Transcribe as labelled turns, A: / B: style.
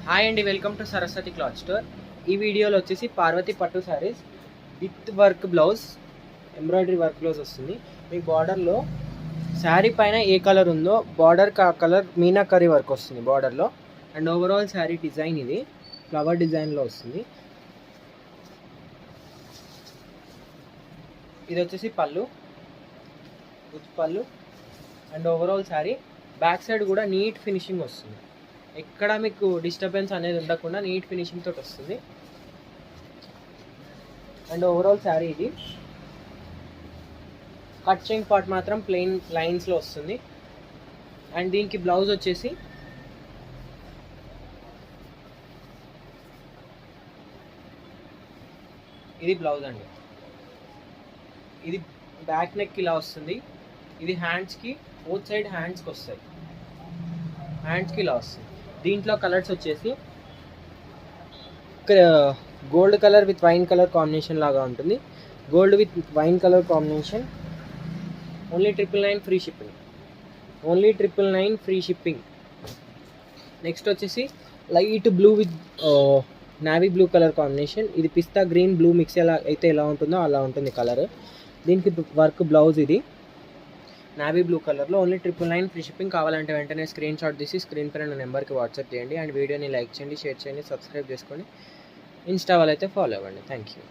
A: Hi అండి, welcome to Saraswati cloth store. ఈ వీడియోలో వచ్చేసి పార్వతి పట్టు saris with work blouse, embroidery work blouse వస్తుంది. మీకు బార్డర్లో శారీ పైన ఏ కలర్ ఉందో బార్డర్కి ఆ కలర్ మీనాకరీ వర్క్ వస్తుంది బార్డర్లో. అండ్ ఓవరాల్ శారీ డిజైన్ ఇది ఫ్లవర్ డిజైన్లో వస్తుంది. ఇది వచ్చేసి పళ్ళు and overall sari back side కూడా నీట్ ఫినిషింగ్ వస్తుంది. ఎక్కడ మీకు డిస్టర్బెన్స్ అనేది ఉండకుండా నీట్ ఫినిషింగ్ తోటి వస్తుంది. అండ్ ఓవరాల్ శారీ ఇది కట్ చెంగ్ పార్ట్ మాత్రం ప్లెయిన్ లైన్స్లో వస్తుంది. అండ్ దీనికి బ్లౌజ్ వచ్చేసి ఇది బ్లౌజ్ అండి. ఇది బ్యాక్ నెక్ ఇలా వస్తుంది. ఇది హ్యాండ్స్కి బోత్ సైడ్ హ్యాండ్స్కి వస్తాయి. హ్యాండ్స్కి ఇలా వస్తుంది. దీంట్లో కలర్స్ వచ్చేసి gold colour with wine colour combination లాగా ఉంటుంది. Gold with wine colour combination. Only 999 free shipping. Next వచ్చేసి light blue with navy blue colour combination. ఇది పిస్తా గ్రీన్ బ్లూ మిక్స్ ఎలా ఉంటుందో అలా ఉంటుంది కలర్. దీనికి వర్క్ బ్లౌజ్ ఇది నావీ బ్లూ కలర్లో. Only 999 free shipping. కావాలంటే వెంటనే స్క్రీన్ షాట్ తీసి స్క్రీన్ పైన నెంబర్కి వాట్సాప్ చేయండి. అండ్ వీడియోని లైక్ చేయండి, షేర్ చేయండి, సబ్స్క్రైబ్ చేసుకోండి. ఇన్స్టా వాళ్ళైతే ఫాలో అవ్వండి. Thank you.